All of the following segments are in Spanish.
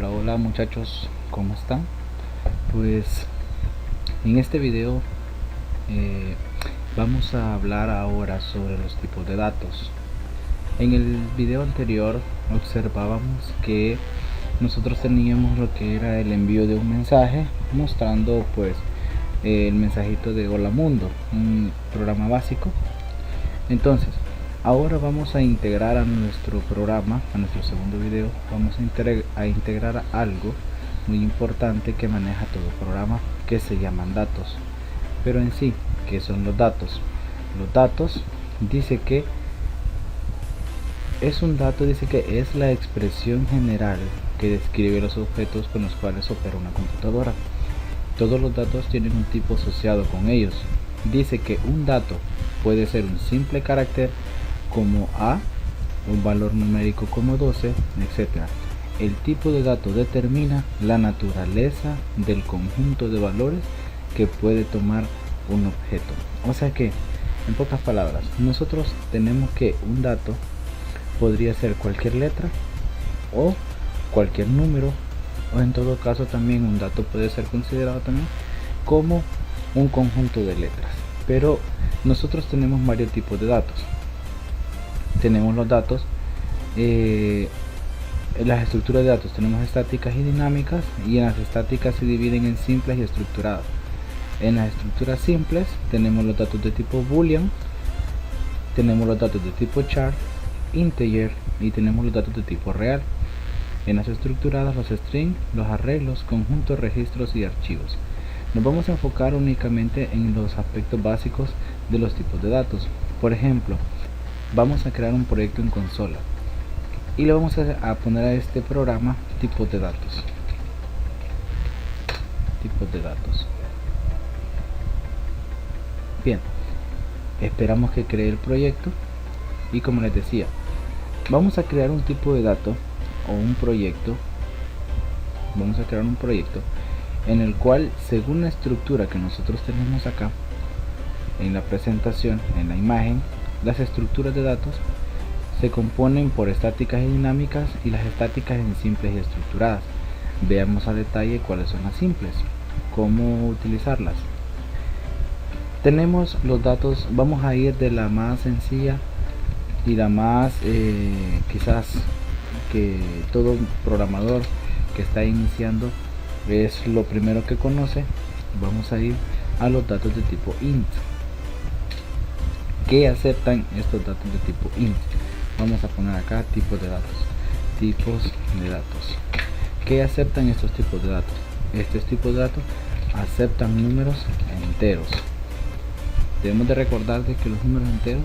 Hola muchachos, ¿cómo están? Pues en este video vamos a hablar ahora sobre los tipos de datos. En el video anterior observábamos que nosotros teníamos lo que era el envío de un mensaje mostrando pues el mensajito de Hola Mundo, un programa básico. Entonces ahora vamos a integrar a nuestro programa, a nuestro segundo video, vamos a integrar algo muy importante que maneja todo programa, que se llaman datos. Pero en sí, ¿qué son los datos? Los datos dice que es la expresión general que describe los objetos con los cuales opera una computadora. Todos los datos tienen un tipo asociado con ellos. Dice que un dato puede ser un simple carácter como A, un valor numérico como 12, etc. El tipo de dato determina la naturaleza del conjunto de valores que puede tomar un objeto. O sea que, en pocas palabras, nosotros tenemos que un dato podría ser cualquier letra o cualquier número, o en todo caso también un dato puede ser considerado también como un conjunto de letras. Pero nosotros tenemos varios tipos de datos. Tenemos los datos, las estructuras de datos tenemos estáticas y dinámicas, y en las estáticas se dividen en simples y estructuradas. En las estructuras simples tenemos los datos de tipo boolean, tenemos los datos de tipo char, integer y tenemos los datos de tipo real. En las estructuradas los strings, los arreglos, conjuntos, registros y archivos. Nos vamos a enfocar únicamente en los aspectos básicos de los tipos de datos. Por ejemplo, vamos a crear un proyecto en consola y le vamos a poner a este programa tipos de datos. Bien, esperamos que cree el proyecto y, como les decía, vamos a crear un tipo de dato o un proyecto. Vamos a crear un proyecto en el cual, según la estructura que nosotros tenemos acá en la presentación, en la imagen, las estructuras de datos se componen por estáticas y dinámicas, y las estáticas en simples y estructuradas. Veamos a detalle cuáles son las simples, cómo utilizarlas. Tenemos los datos, vamos a ir de la más sencilla y la más quizás que todo programador que está iniciando es lo primero que conoce. Vamos a ir a los datos de tipo int. ¿Qué aceptan estos datos de tipo int? Vamos a poner acá tipos de datos. ¿Qué aceptan estos tipos de datos? Estos tipos de datos aceptan números enteros. Debemos de recordar de que los números enteros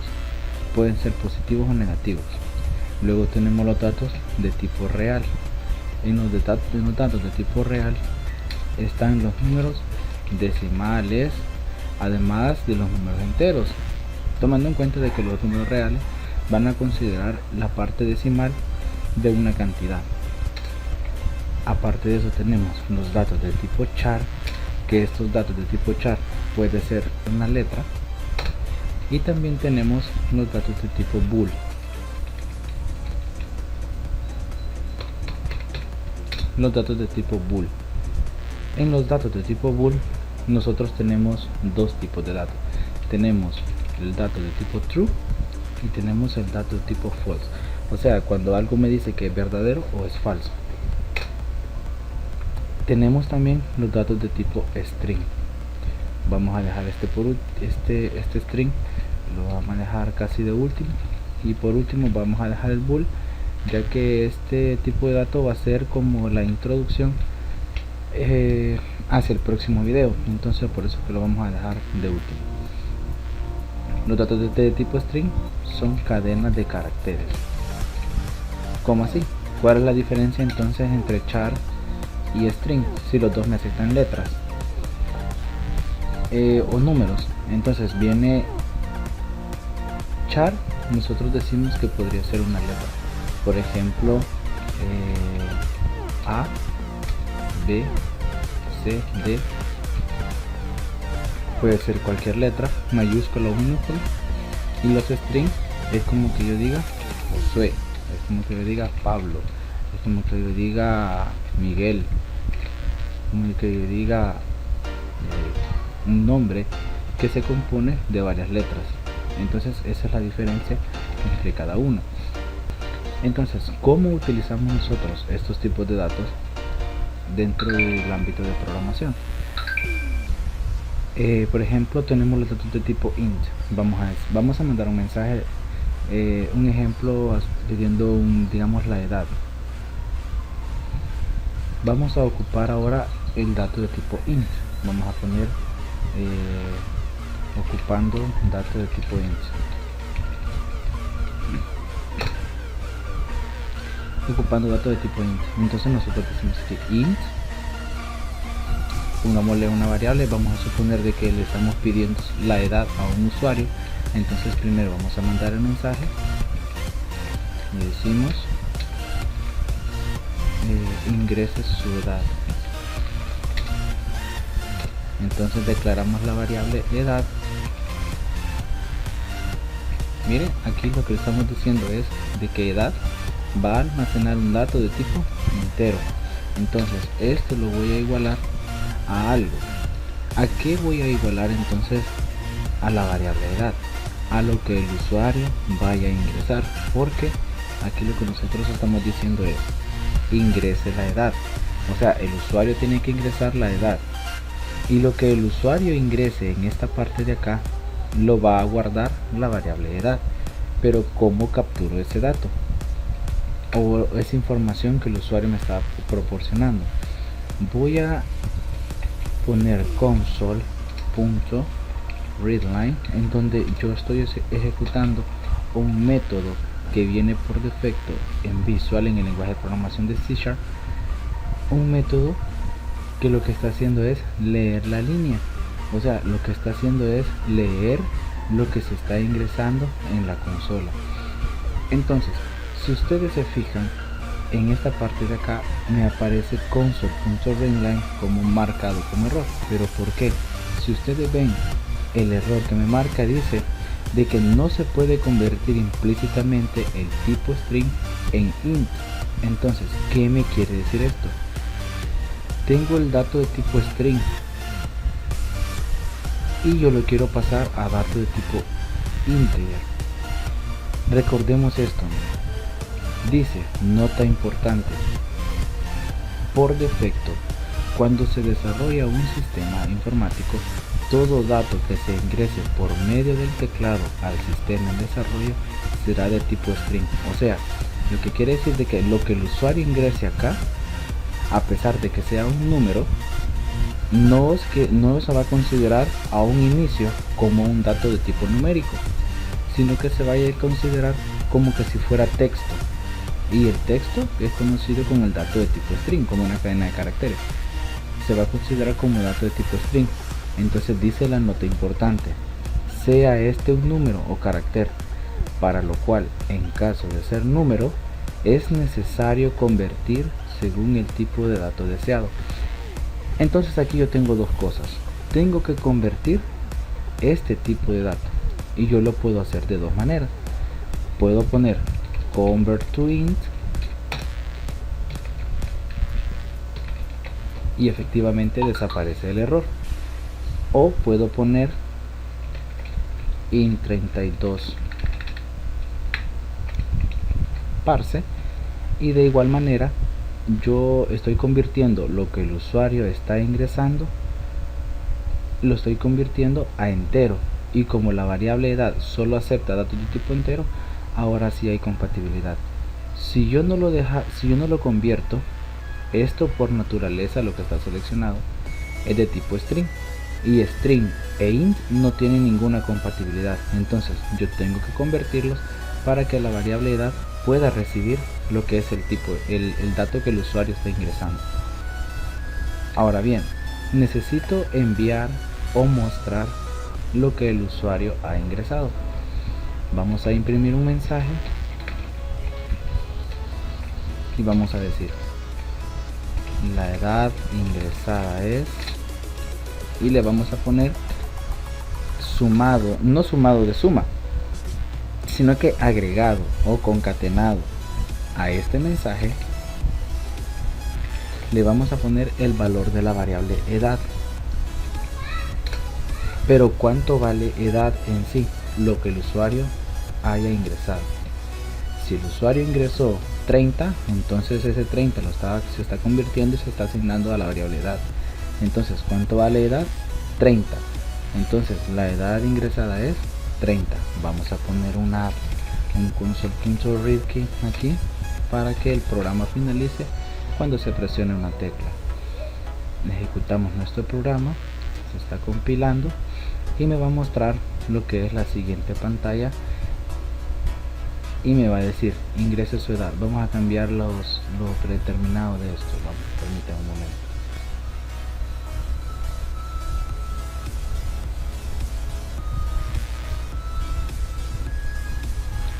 pueden ser positivos o negativos. Luego tenemos los datos de tipo real. En los datos de tipo real están los números decimales, además de los números enteros, tomando en cuenta de que los números reales van a considerar la parte decimal de una cantidad. Aparte de eso tenemos los datos de tipo char, que estos datos de tipo char puede ser una letra, y también tenemos los datos de tipo bool. Los datos de tipo bool. En los datos de tipo bool nosotros tenemos dos tipos de datos. Tenemos el dato de tipo true y tenemos el dato de tipo false. O sea, cuando algo me dice que es verdadero o es falso. Tenemos también los datos de tipo string. Vamos a dejar este string, lo vamos a dejar casi de último, y por último vamos a dejar el bool, ya que este tipo de dato va a ser como la introducción hacia el próximo video. Entonces por eso que lo vamos a dejar de último. Los datos de tipo string son cadenas de caracteres. ¿Cómo así? ¿Cuál es la diferencia entonces entre char y string si los dos necesitan letras o números? Entonces viene char, nosotros decimos que podría ser una letra. Por ejemplo, A, B, C, D. Puede ser cualquier letra, mayúscula o minúscula. Y los strings es como que yo diga Josué, es como que yo diga Pablo, es como que yo diga Miguel, como el que yo diga un nombre que se compone de varias letras. Entonces esa es la diferencia entre cada uno. Entonces, ¿cómo utilizamos nosotros estos tipos de datos dentro del ámbito de programación? Por ejemplo, tenemos los datos de tipo int. Vamos a mandar un mensaje, un ejemplo pidiendo digamos la edad. Vamos a ocupar ahora el dato de tipo int. Vamos a poner ocupando dato de tipo int. Ocupando dato de tipo int. Entonces nosotros decimos que int, pongámosle una variable, vamos a suponer de que le estamos pidiendo la edad a un usuario. Entonces primero vamos a mandar el mensaje y decimos ingrese su edad. Entonces declaramos la variable edad. Miren, aquí lo que estamos diciendo es de que edad va a almacenar un dato de tipo entero. Entonces esto lo voy a igualar a algo. ¿A qué voy a igualar entonces? A la variable edad, a lo que el usuario vaya a ingresar, porque aquí lo que nosotros estamos diciendo es ingrese la edad. O sea, el usuario tiene que ingresar la edad, y lo que el usuario ingrese en esta parte de acá lo va a guardar la variable edad. Pero ¿cómo capturo ese dato o esa información que el usuario me está proporcionando? Voy a poner console.readline, en donde yo estoy ejecutando un método que viene por defecto en Visual, en el lenguaje de programación de C#, un método que lo que está haciendo es leer la línea. O sea, lo que está haciendo es leer lo que se está ingresando en la consola. Entonces, si ustedes se fijan, en esta parte de acá me aparece console.readline como marcado como error. ¿Pero por qué? Si ustedes ven, el error que me marca dice de que no se puede convertir implícitamente el tipo string en int. Entonces, ¿qué me quiere decir esto? Tengo el dato de tipo string y yo lo quiero pasar a dato de tipo integer. Recordemos esto. Dice, nota importante: por defecto, cuando se desarrolla un sistema informático, todo dato que se ingrese por medio del teclado al sistema en desarrollo será de tipo string. O sea, lo que quiere decir de que lo que el usuario ingrese acá, a pesar de que sea un número, no se va a considerar a un inicio como un dato de tipo numérico, sino que se vaya a considerar como que si fuera texto. Y el texto es conocido como el dato de tipo string, como una cadena de caracteres. Se va a considerar como dato de tipo string. Entonces dice la nota importante: sea este un número o carácter, para lo cual, en caso de ser número, es necesario convertir según el tipo de dato deseado. Entonces aquí yo tengo dos cosas. Tengo que convertir este tipo de dato, y yo lo puedo hacer de dos maneras. Puedo poner convert to int y efectivamente desaparece el error, o puedo poner int32 parse, y de igual manera yo estoy convirtiendo lo que el usuario está ingresando, lo estoy convirtiendo a entero, y como la variable edad solo acepta datos de tipo entero, ahora sí hay compatibilidad. Si yo no lo convierto, esto por naturaleza, lo que está seleccionado es de tipo string, y string e int no tienen ninguna compatibilidad. Entonces yo tengo que convertirlos para que la variable edad pueda recibir lo que es el tipo, el dato que el usuario está ingresando. Ahora bien, necesito enviar o mostrar lo que el usuario ha ingresado. Vamos a imprimir un mensaje y vamos a decir: la edad ingresada es, y le vamos a poner sumado, no sumado de suma, sino que agregado o concatenado a este mensaje le vamos a poner el valor de la variable edad. Pero ¿cuánto vale edad en sí? Lo que el usuario haya ingresado. Si el usuario ingresó 30, entonces ese 30 se está convirtiendo y se está asignando a la variable edad. Entonces, ¿cuánto vale edad? 30. Entonces, la edad ingresada es 30. Vamos a poner un console.readKey aquí para que el programa finalice cuando se presione una tecla. Ejecutamos nuestro programa, se está compilando y me va a mostrar lo que es la siguiente pantalla y me va a decir ingrese su edad. Vamos a cambiar lo predeterminado de esto. Permítanme un momento.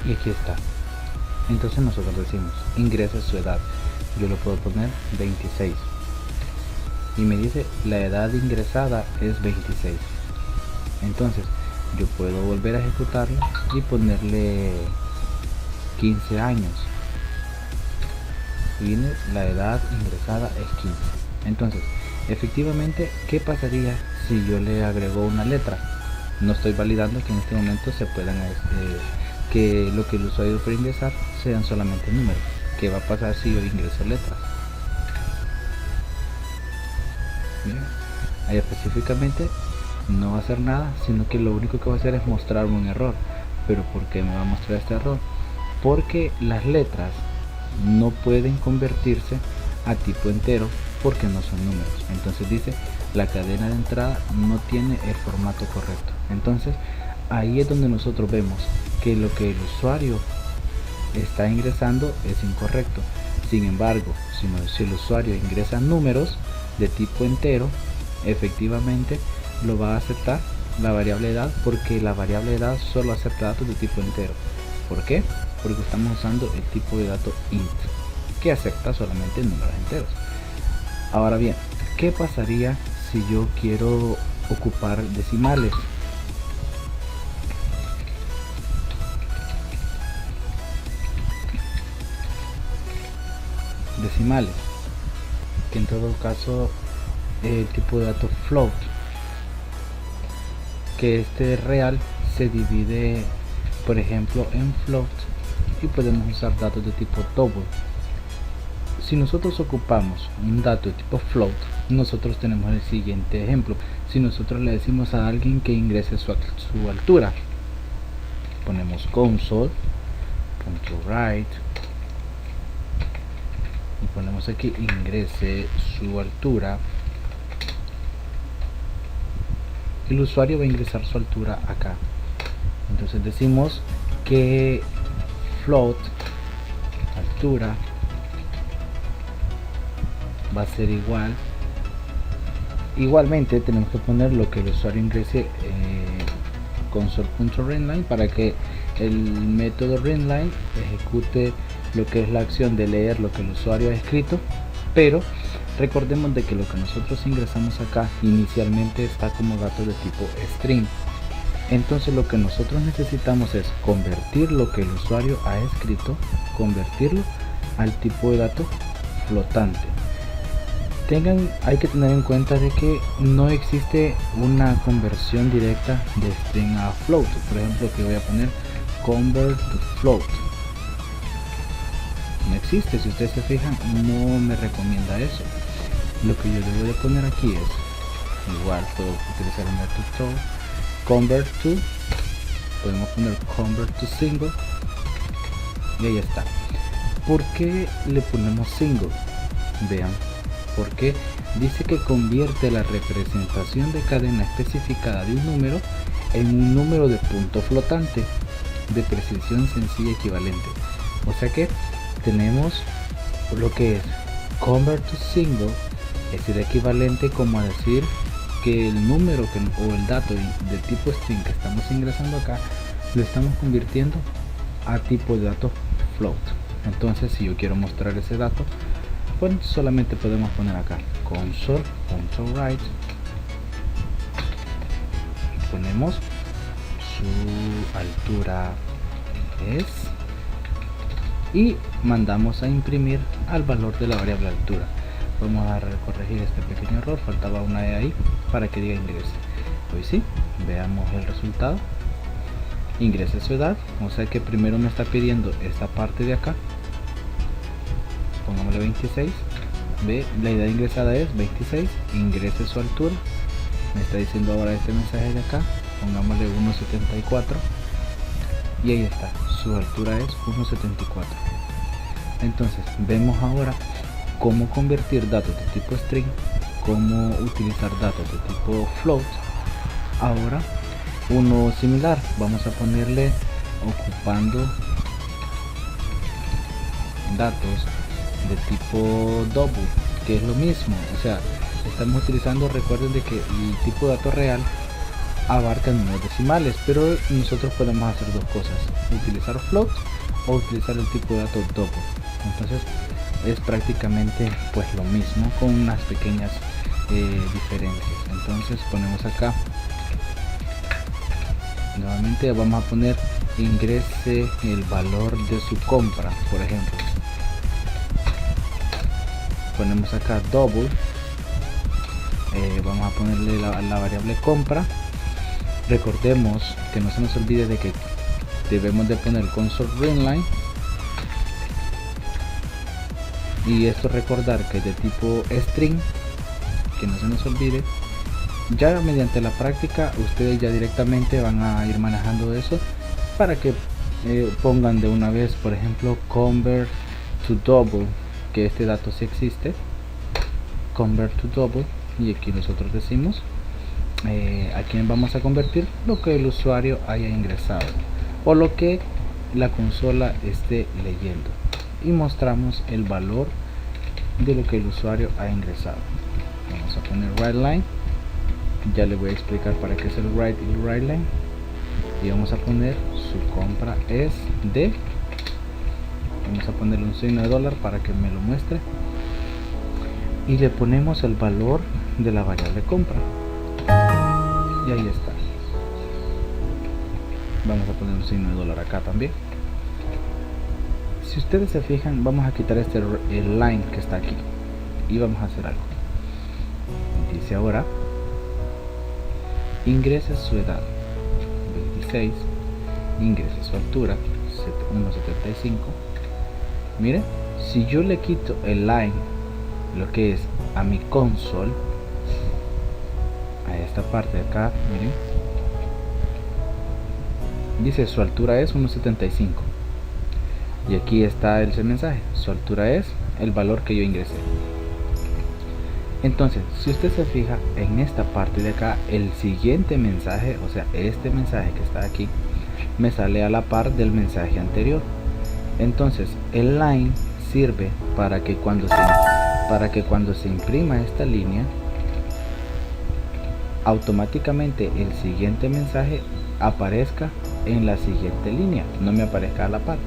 Y aquí está. Entonces nosotros decimos ingrese su edad. Yo lo puedo poner 26 y me dice la edad ingresada es 26. Entonces yo puedo volver a ejecutarlo y ponerle 15 años y viene la edad ingresada es 15. Entonces efectivamente, ¿qué pasaría si yo le agrego una letra? No estoy validando que en este momento se puedan que lo que el usuario puede ingresar sean solamente números. ¿Qué va a pasar si yo ingreso letras? Bien, ahí específicamente no va a hacer nada, sino que lo único que va a hacer es mostrarme un error. ¿Pero por qué me va a mostrar este error? Porque las letras no pueden convertirse a tipo entero porque no son números. Entonces dice la cadena de entrada no tiene el formato correcto. Entonces ahí es donde nosotros vemos que lo que el usuario está ingresando es incorrecto. Sin embargo, si el usuario ingresa números de tipo entero, efectivamente lo va a aceptar la variable edad, porque la variable edad solo acepta datos de tipo entero. ¿Por qué? Porque estamos usando el tipo de dato int, que acepta solamente números enteros. Ahora bien, ¿qué pasaría si yo quiero ocupar decimales? Que en todo caso el tipo de dato float, que este real se divide por ejemplo en float y podemos usar datos de tipo double. Si nosotros ocupamos un dato de tipo float, nosotros tenemos el siguiente ejemplo. Si nosotros le decimos a alguien que ingrese su altura, ponemos console.write y ponemos aquí ingrese su altura, el usuario va a ingresar su altura acá. Entonces decimos que float altura va a ser igualmente tenemos que poner lo que el usuario ingrese console.readline para que el método readline ejecute lo que es la acción de leer lo que el usuario ha escrito, pero recordemos de que lo que nosotros ingresamos acá inicialmente está como dato de tipo string. Entonces lo que nosotros necesitamos es convertir lo que el usuario ha escrito, convertirlo al tipo de dato flotante. Hay que tener en cuenta de que no existe una conversión directa de string a float. Por ejemplo, que voy a poner convert to float, no existe. Si ustedes se fijan, no me recomienda eso. Lo que yo le voy a poner aquí es, igual puedo utilizar el método convert to, podemos poner convert to single y ahí está. ¿Por qué le ponemos single? Vean, porque dice que convierte la representación de cadena especificada de un número en un número de punto flotante de precisión sencilla equivalente. O sea que tenemos lo que es convert to single, es el equivalente como a decir que el número o el dato de tipo string que estamos ingresando acá lo estamos convirtiendo a tipo de dato float. Entonces si yo quiero mostrar ese dato, pues solamente podemos poner acá console.write, ponemos su altura es y mandamos a imprimir al valor de la variable altura. Vamos a corregir este pequeño error, faltaba una E ahí para que diga ingrese. Pues sí, veamos el resultado. Ingrese su edad, o sea que primero me está pidiendo esta parte de acá, pongámosle 26. Ve, la edad ingresada es 26, ingrese su altura, me está diciendo ahora este mensaje de acá, pongámosle 1,74 y ahí está, su altura es 1,74. Entonces vemos ahora cómo convertir datos de tipo string, cómo utilizar datos de tipo float. Ahora uno similar, vamos a ponerle ocupando datos de tipo double, que es lo mismo, o sea, estamos utilizando, recuerden de que el tipo de dato real abarca números decimales, pero nosotros podemos hacer dos cosas, utilizar float o utilizar el tipo de dato double. Entonces es prácticamente pues lo mismo con unas pequeñas diferencias. Entonces ponemos acá, nuevamente vamos a poner ingrese el valor de su compra, por ejemplo. Ponemos acá double, vamos a ponerle la variable compra. Recordemos que no se nos olvide de que debemos de poner console readline, y esto recordar que es de tipo string, que no se nos olvide. Ya mediante la práctica ustedes ya directamente van a ir manejando eso para que pongan de una vez, por ejemplo, convert to double, que este dato sí existe, convert to double, y aquí nosotros decimos a quién vamos a convertir, lo que el usuario haya ingresado o lo que la consola esté leyendo, y mostramos el valor de lo que el usuario ha ingresado. Vamos a poner writeLine, ya le voy a explicar para qué es el write y el writeLine, y vamos a poner su compra es de, vamos a ponerle un signo de dólar para que me lo muestre, y le ponemos el valor de la variable compra, y ahí está. Vamos a poner un signo de dólar acá también. Si ustedes se fijan, vamos a quitar el line que está aquí y vamos a hacer algo. Dice ahora ingrese su edad 26, ingrese su altura 1,75. miren, si yo le quito el line, lo que es a mi console, a esta parte de acá, miren, dice su altura es 1,75, y aquí está el mensaje, su altura es el valor que yo ingresé. Entonces, si usted se fija en esta parte de acá, el siguiente mensaje, o sea, este mensaje que está aquí, me sale a la par del mensaje anterior. Entonces, el line sirve para que cuando se imprima esta línea, automáticamente el siguiente mensaje aparezca en la siguiente línea, no me aparezca a la par.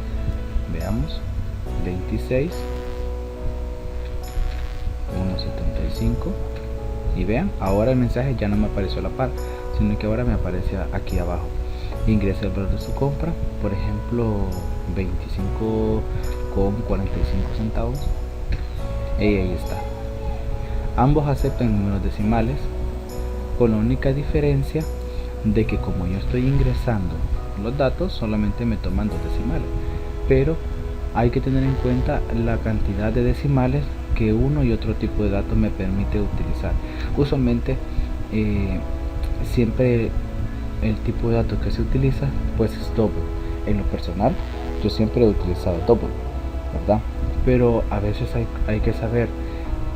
Veamos, 26, 1,75, y vean, ahora el mensaje ya no me apareció a la par, sino que ahora me aparece aquí abajo. Ingrese el valor de su compra, por ejemplo 25,45 centavos, y ahí está. Ambos aceptan números decimales, con la única diferencia de que como yo estoy ingresando los datos, solamente me toman 2 decimales, pero hay que tener en cuenta la cantidad de decimales que uno y otro tipo de datos me permite utilizar. Usualmente siempre el tipo de datos que se utiliza pues es double. En lo personal yo siempre he utilizado double, ¿verdad? Pero a veces hay que saber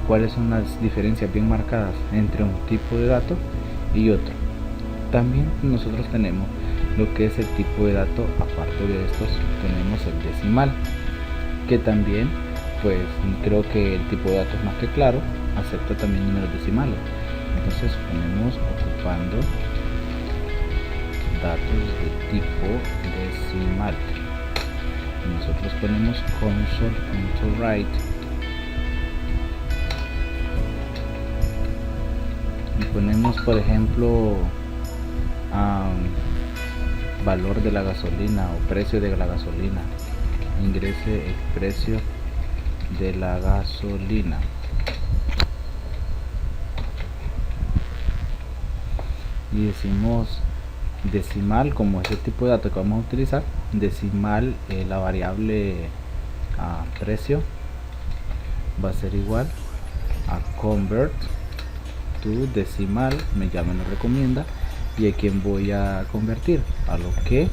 cuáles son las diferencias bien marcadas entre un tipo de dato y otro. También nosotros tenemos lo que es el tipo de dato, aparte de estos tenemos el decimal, que también pues creo que el tipo de datos es más que claro, acepta también números decimales. Entonces ponemos ocupando datos de tipo decimal, y nosotros ponemos console.write y ponemos, por ejemplo, valor de la gasolina o precio de la gasolina, ingrese el precio de la gasolina, y decimos decimal, como ese tipo de dato que vamos a utilizar, decimal, la variable a precio va a ser igual a convert to decimal, ya me lo recomienda, y a quién voy a convertir, a lo que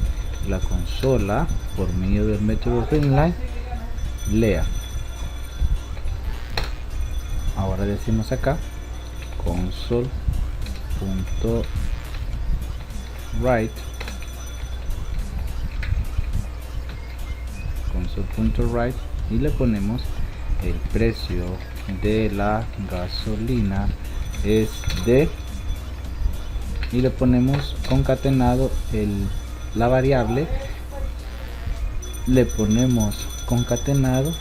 la consola por medio del método inline lea. Ahora decimos acá console.write y le ponemos el precio de la gasolina es de, y le ponemos concatenado la variable, le ponemos concatenado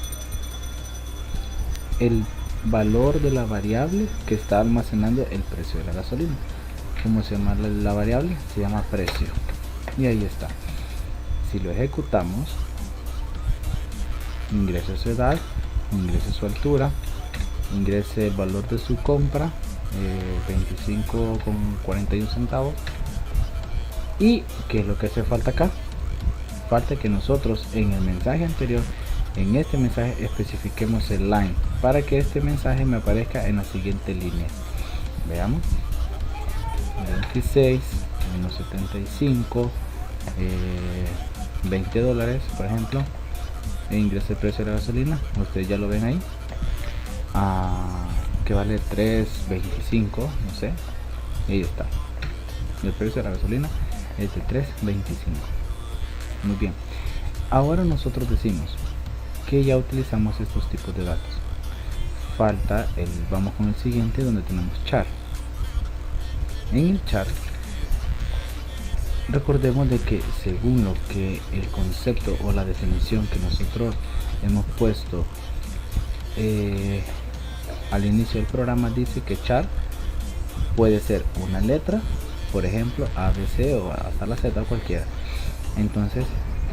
el valor de la variable que está almacenando el precio de la gasolina. ¿Cómo se llama la variable? Se llama precio, y ahí está. Si lo ejecutamos, ingrese su edad, ingrese su altura, ingrese el valor de su compra, 25,41 centavos. Y ¿qué es lo que hace falta acá? Falta que nosotros en el mensaje anterior, en este mensaje, especifiquemos el line para que este mensaje me aparezca en la siguiente línea. Veamos: 26 menos 75, $20, por ejemplo, e ingrese el precio de la gasolina. Ustedes ya lo ven ahí, que vale 3.25, no sé, y ahí está. El precio de la gasolina es de 3.25. Muy bien, ahora nosotros decimos que ya utilizamos estos tipos de datos. Falta vamos con el siguiente, donde tenemos char. En el char, recordemos de que según lo que el concepto o la definición que nosotros hemos puesto al inicio del programa, dice que char puede ser una letra, por ejemplo A, B, C o hasta la Z, cualquiera. Entonces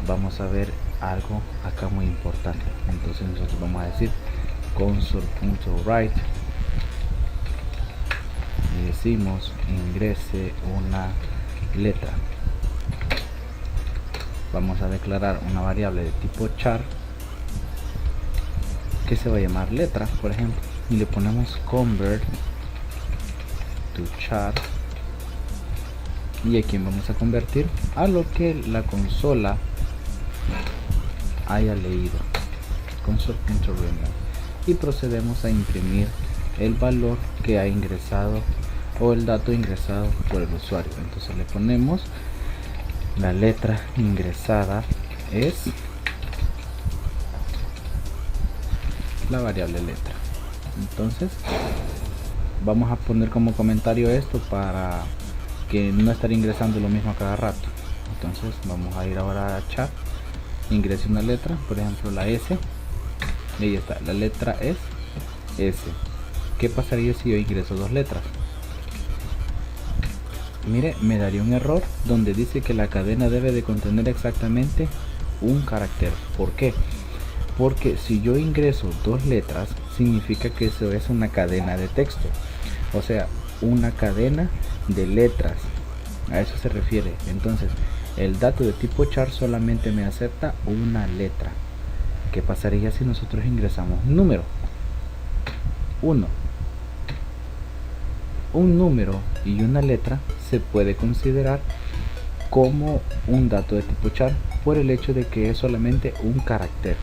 vamos a ver algo acá muy importante. Entonces nosotros vamos a decir console.write y decimos ingrese una letra. Vamos a declarar una variable de tipo char que se va a llamar letra, por ejemplo, y le ponemos convert to char, y a quién vamos a convertir, a lo que la consola haya leído, console.readline, y procedemos a imprimir el valor que ha ingresado o el dato ingresado por el usuario. Entonces le ponemos la letra ingresada es la variable letra. Entonces vamos a poner como comentario esto para que no estar ingresando lo mismo a cada rato. Entonces vamos a ir ahora a chat, ingrese una letra, por ejemplo la S, y ahí está, la letra es S. ¿Qué pasaría si yo ingreso dos letras? Mire, me daría un error donde dice que la cadena debe de contener exactamente un carácter. ¿Por qué? Porque si yo ingreso dos letras, significa que eso es una cadena de texto, o sea, una cadena de letras, a eso se refiere. Entonces el dato de tipo char solamente me acepta una letra. ¿Qué pasaría si nosotros ingresamos un número? Un número y una letra se puede considerar como un dato de tipo char por el hecho de que es solamente un carácter.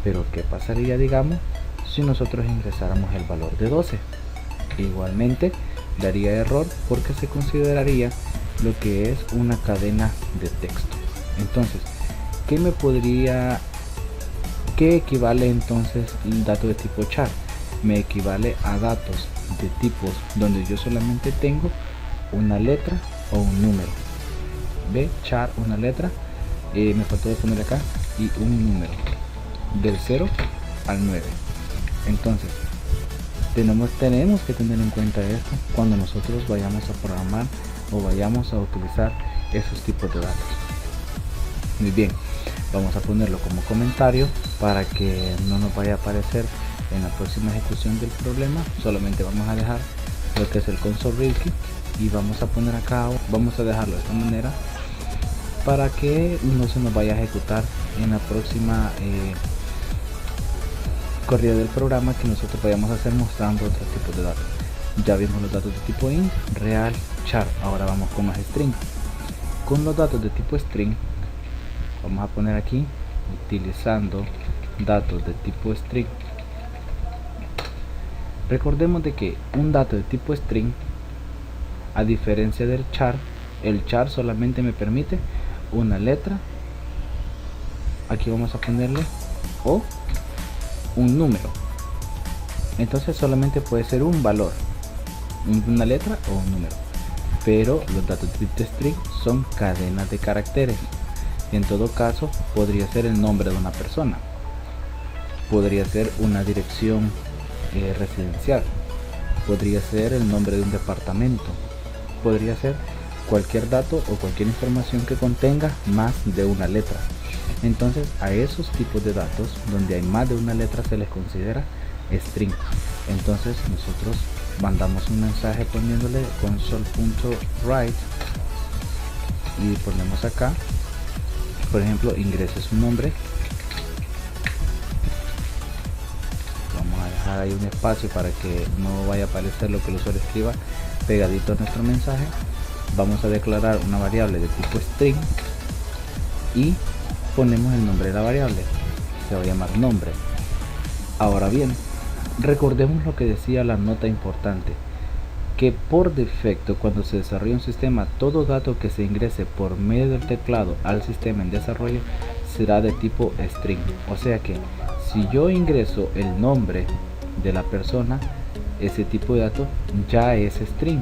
Pero ¿qué pasaría, digamos, si nosotros ingresáramos el valor de 12? Igualmente daría error porque se consideraría lo que es una cadena de texto. Entonces, ¿qué equivale entonces un dato de tipo char? Me equivale a datos de tipos donde yo solamente tengo una letra o un número. Ve, char, una letra, me faltó de poner acá, y un número del 0 al 9. Entonces tenemos que tener en cuenta esto cuando nosotros vayamos a programar o vayamos a utilizar esos tipos de datos. Muy bien, vamos a ponerlo como comentario para que no nos vaya a aparecer en la próxima ejecución del problema. Solamente vamos a dejar lo que es el console.readkit, y vamos a poner acá, vamos a dejarlo de esta manera para que no se nos vaya a ejecutar en la próxima corrida del programa que nosotros vayamos a hacer mostrando otros tipos de datos. Ya vimos los datos de tipo int, real, char. Ahora vamos con los string. Con los datos de tipo string vamos a poner aquí utilizando datos de tipo string. Recordemos de que un dato de tipo string, a diferencia del char, el char solamente me permite una letra, aquí vamos a ponerle, o un número. Entonces solamente puede ser un valor, una letra o un número. Pero los datos de tipo string son cadenas de caracteres. En todo caso podría ser el nombre de una persona, podría ser una dirección residencial, podría ser el nombre de un departamento, podría ser cualquier dato o cualquier información que contenga más de una letra. Entonces a esos tipos de datos donde hay más de una letra se les considera string. Entonces nosotros mandamos un mensaje poniéndole console.write y ponemos acá, por ejemplo, ingrese su nombre. Vamos a dejar ahí un espacio para que no vaya a aparecer lo que el usuario escriba pegadito a nuestro mensaje. Vamos a declarar una variable de tipo string y ponemos el nombre de la variable, se va a llamar nombre. Ahora bien, recordemos lo que decía la nota importante, que por defecto cuando se desarrolla un sistema, todo dato que se ingrese por medio del teclado al sistema en desarrollo será de tipo string. O sea que si yo ingreso el nombre de la persona, ese tipo de dato ya es string.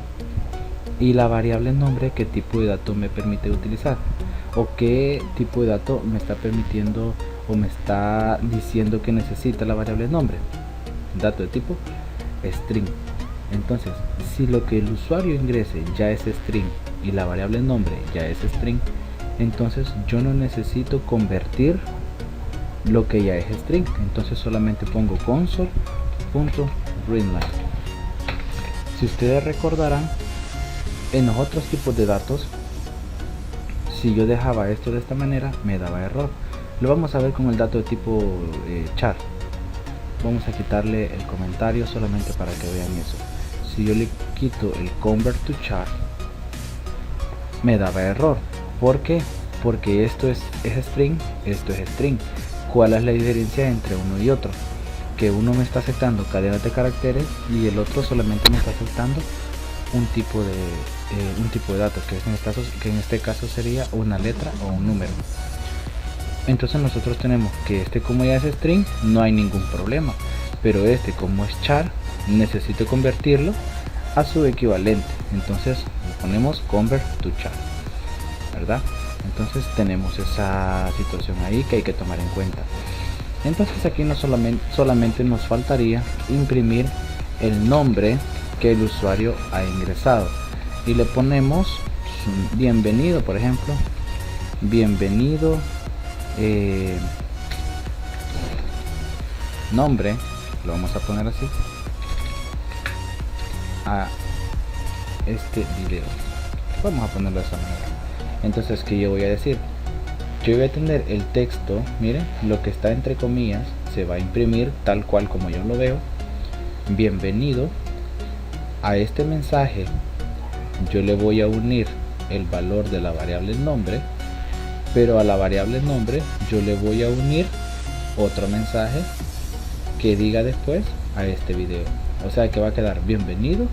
Y la variable nombre, qué tipo de dato me permite utilizar, o qué tipo de dato me está permitiendo o me está diciendo que necesita la variable nombre, dato de tipo string. Entonces si lo que el usuario ingrese ya es string y la variable nombre ya es string, entonces yo no necesito convertir lo que ya es string. Entonces solamente pongo console.readline. Si ustedes recordarán, en los otros tipos de datos, si yo dejaba esto de esta manera me daba error. Lo vamos a ver con el dato de tipo char. Vamos a quitarle el comentario solamente para que vean eso. Si yo le quito el convert to char, me daba error. ¿Por qué? Porque esto es string, esto es string. ¿Cuál es la diferencia entre uno y otro? Que uno me está aceptando cadenas de caracteres y el otro solamente me está aceptando un tipo de datos, que en este caso sería una letra o un número. Entonces nosotros tenemos que como ya es string no hay ningún problema, pero como es char necesito convertirlo a su equivalente. Entonces le ponemos convert to char, ¿verdad? Entonces tenemos esa situación ahí que hay que tomar en cuenta. Entonces aquí no solamente nos faltaría imprimir el nombre que el usuario ha ingresado y le ponemos bienvenido, por ejemplo, bienvenido nombre, lo vamos a poner así, a este video. Vamos a ponerlo de esa manera. Entonces, ¿qué yo voy a decir? Yo voy a tener el texto, miren, lo que está entre comillas se va a imprimir tal cual como yo lo veo. Bienvenido. A este mensaje yo le voy a unir el valor de la variable nombre, pero a la variable nombre yo le voy a unir otro mensaje que diga después a este video. O sea que va a quedar bienvenido,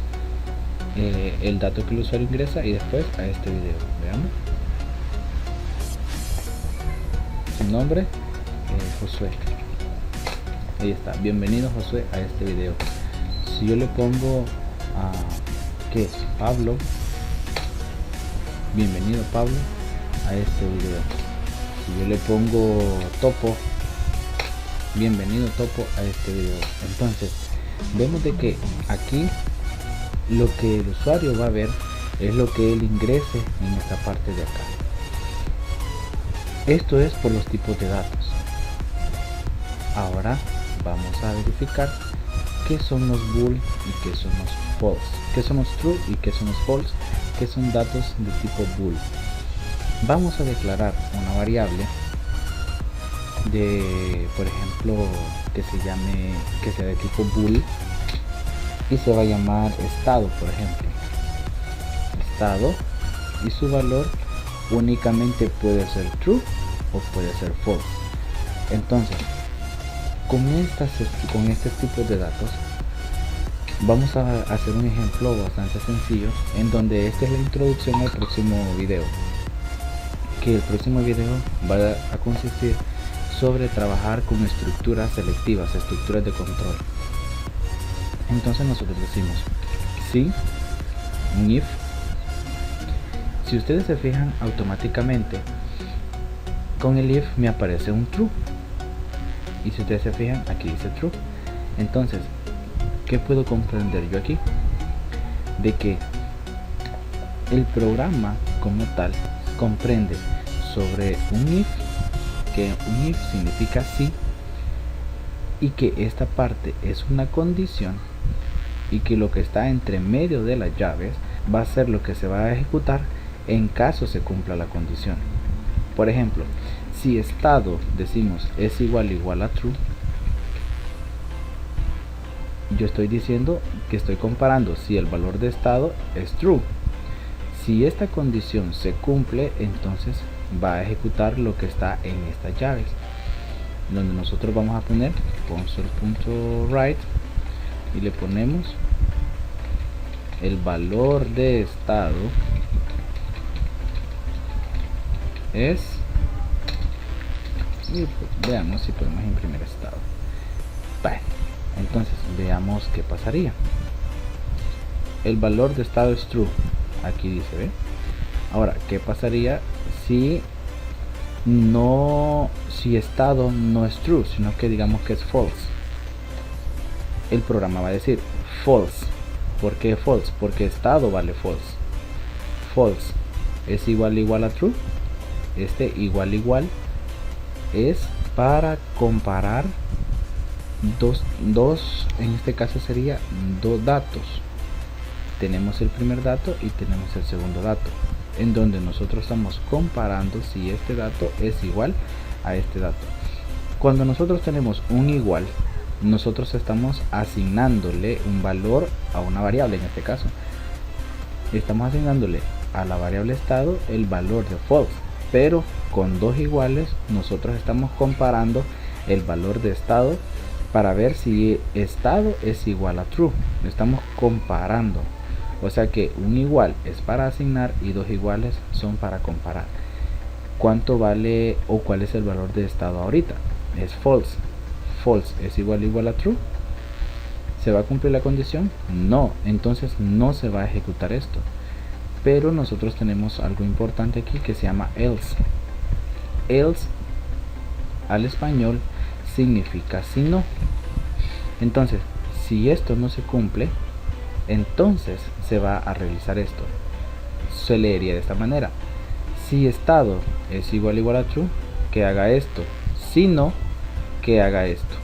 el dato que el usuario ingresa, y después a este video. Veamos. Su nombre, Josué. Ahí está, bienvenido Josué a este video. Si yo le pongo que es Pablo, bienvenido Pablo a este video. Si yo le pongo Topo, bienvenido Topo a este video. Entonces vemos de que aquí lo que el usuario va a ver es lo que él ingrese en esta parte de acá. Esto es por los tipos de datos. Ahora vamos a verificar qué son los bool y qué son los false, qué son los true y qué son los false, que son datos de tipo bool. Vamos a declarar una variable de, por ejemplo, que sea de tipo bool y se va a llamar estado, por ejemplo, estado, y su valor únicamente puede ser true o puede ser false. Entonces, con este tipo de datos vamos a hacer un ejemplo bastante sencillo, en donde esta es la introducción al próximo video, que el próximo video va a consistir sobre trabajar con estructuras selectivas, estructuras de control. Entonces nosotros decimos si un if. Si ustedes se fijan, automáticamente con el if me aparece un true, y si ustedes se fijan, aquí dice true. Entonces, ¿qué puedo comprender yo aquí? De que el programa como tal comprende sobre un if, que un if significa sí, y que esta parte es una condición, y que lo que está entre medio de las llaves va a ser lo que se va a ejecutar en caso se cumpla la condición. Por ejemplo, si estado decimos es igual a true, yo estoy diciendo que estoy comparando si el valor de estado es true. Si esta condición se cumple, entonces va a ejecutar lo que está en estas llaves, donde nosotros vamos a poner console.write y le ponemos el valor de estado es, y veamos si podemos imprimir estado. Vale, entonces veamos qué pasaría. El valor de estado es true, aquí dice, ¿ve? Ahora, ¿qué pasaría si estado no es true, sino que digamos que es false? El programa va a decir false. ¿Por qué false? Porque estado vale false. False es igual a true. Este igual es para comparar dos, en este caso sería dos datos. Tenemos el primer dato y tenemos el segundo dato, en donde nosotros estamos comparando si este dato es igual a este dato. Cuando nosotros tenemos un igual, nosotros estamos asignándole un valor a una variable. En este caso estamos asignándole a la variable estado el valor de false, pero con dos iguales nosotros estamos comparando el valor de estado para ver si estado es igual a true. Lo estamos comparando, o sea que un igual es para asignar y dos iguales son para comparar. ¿Cuánto vale o cuál es el valor de estado ahorita? Es false. False es igual a true. ¿Se va a cumplir la condición? No, entonces no se va a ejecutar esto. Pero nosotros tenemos algo importante aquí que se llama else. Else al español significa si no. Entonces, si esto no se cumple, entonces se va a realizar esto. Se leería de esta manera: si estado es igual a true, que haga esto. Si no, que haga esto.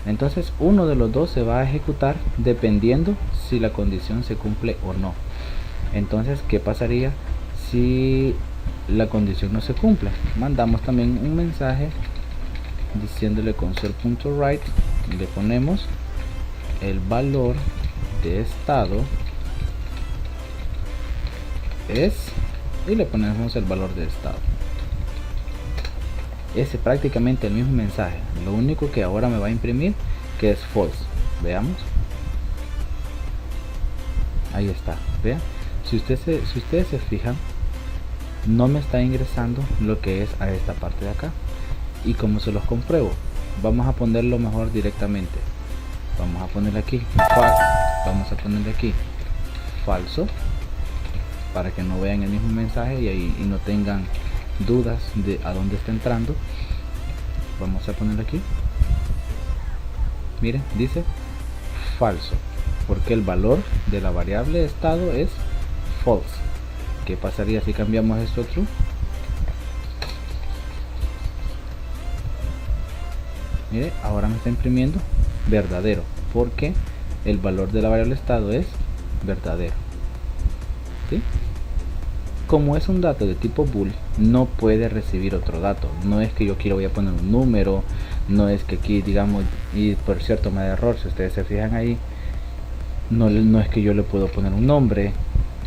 Entonces uno de los dos se va a ejecutar dependiendo si la condición se cumple o no. Entonces, ¿qué pasaría si la condición no se cumple? Mandamos también un mensaje diciéndole console.write y le ponemos el valor de estado es, y le ponemos el valor de estado. Es prácticamente el mismo mensaje, lo único que ahora me va a imprimir que es false. Veamos, ahí está, vean. Si ustedes se fijan, no me está ingresando lo que es a esta parte de acá. Y como se los compruebo, vamos a ponerlo mejor directamente. Vamos a ponerle aquí falso, para que no vean el mismo mensaje y no tengan dudas de a dónde está entrando. Vamos a ponerlo aquí. Miren, dice falso porque el valor de la variable estado es false. ¿Qué pasaría si cambiamos esto a true? Mire, ahora me está imprimiendo verdadero porque el valor de la variable estado es verdadero, ¿sí? Como es un dato de tipo bool, no puede recibir otro dato. No es que yo aquí le voy a poner un número, no es que aquí digamos, y por cierto me da error, si ustedes se fijan ahí, no es que yo le puedo poner un nombre,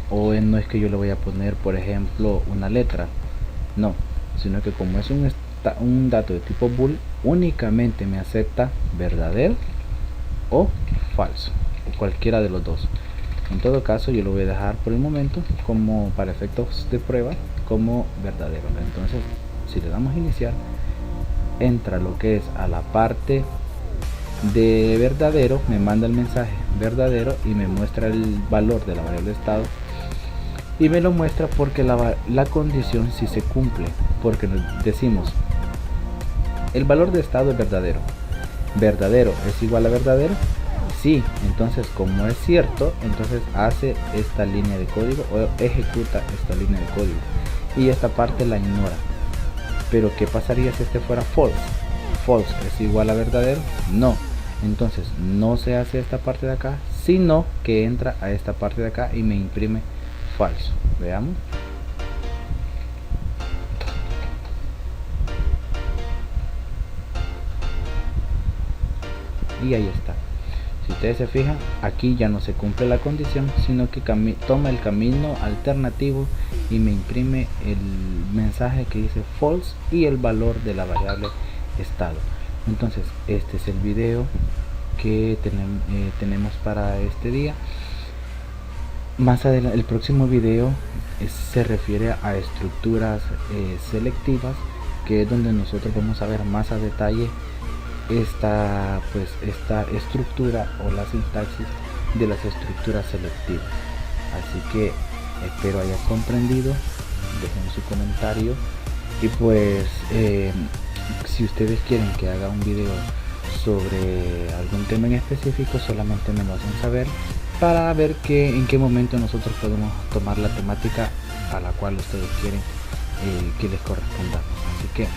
o no es que yo le voy a poner por ejemplo una letra, no, sino que como es un dato de tipo bool, únicamente me acepta verdadero o falso, o cualquiera de los dos. En todo caso yo lo voy a dejar por el momento como para efectos de prueba como verdadero. Entonces si le damos a iniciar, entra lo que es a la parte de verdadero, me manda el mensaje verdadero y me muestra el valor de la variable estado, y me lo muestra porque la condición sí se cumple, porque nos decimos el valor de estado es verdadero, verdadero es igual a verdadero, sí, entonces como es cierto, entonces hace esta línea de código o ejecuta esta línea de código y esta parte la ignora. Pero ¿qué pasaría si este fuera false? False es igual a verdadero, no, entonces no se hace esta parte de acá, sino que entra a esta parte de acá y me imprime falso. Veamos. Y ahí está. Si ustedes se fijan, aquí ya no se cumple la condición, sino que toma el camino alternativo y me imprime el mensaje que dice false y el valor de la variable estado. Entonces este es el video que tenemos para este día. Más adelante, el próximo video se refiere a estructuras selectivas, que es donde nosotros vamos a ver más a detalle esta estructura o la sintaxis de las estructuras selectivas. Así que espero hayan comprendido, dejen su comentario y pues si ustedes quieren que haga un video sobre algún tema en específico, solamente me lo hacen saber para ver en qué momento nosotros podemos tomar la temática a la cual ustedes quieren que les corresponda. Así que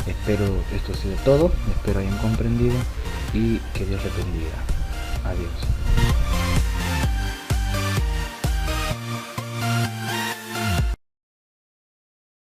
espero esto ha sido todo, espero hayan comprendido y que Dios les bendiga. Adiós.